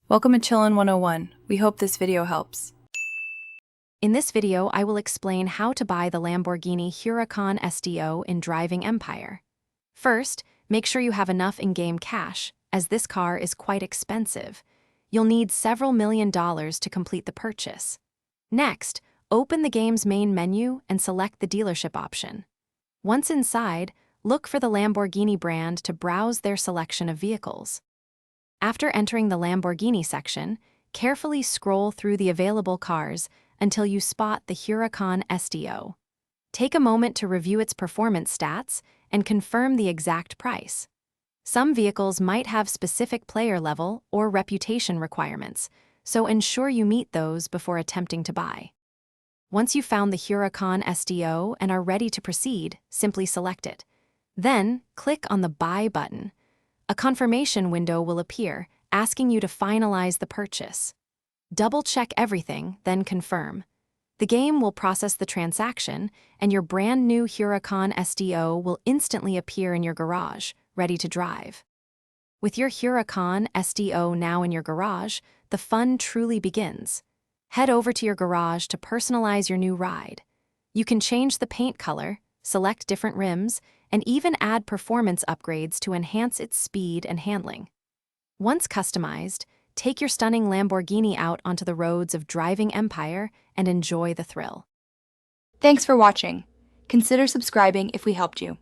Welcome to Chillin' 101. We hope this video helps. In this video, I will explain how to buy the Lamborghini Huracan STO in Driving Empire. First, make sure you have enough in-game cash, as this car is quite expensive. You'll need several $1,000,000 to complete the purchase. Next, open the game's main menu and select the dealership option. Once inside, look for the Lamborghini brand to browse their selection of vehicles. After entering the Lamborghini section, carefully scroll through the available cars until you spot the Huracan STO. Take a moment to review its performance stats and confirm the exact price. Some vehicles might have specific player level or reputation requirements, so ensure you meet those before attempting to buy. Once you've found the Huracan STO and are ready to proceed, simply select it. Then, click on the Buy button. A confirmation window will appear, asking you to finalize the purchase. Double-check everything, then confirm. The game will process the transaction, and your brand new Huracan STO will instantly appear in your garage, ready to drive. With your Huracan STO now in your garage, the fun truly begins. Head over to your garage to personalize your new ride. You can change the paint color, select different rims, and even add performance upgrades to enhance its speed and handling. Once customized, take your stunning Lamborghini out onto the roads of Driving Empire and enjoy the thrill. Thanks for watching. Consider subscribing if we helped you.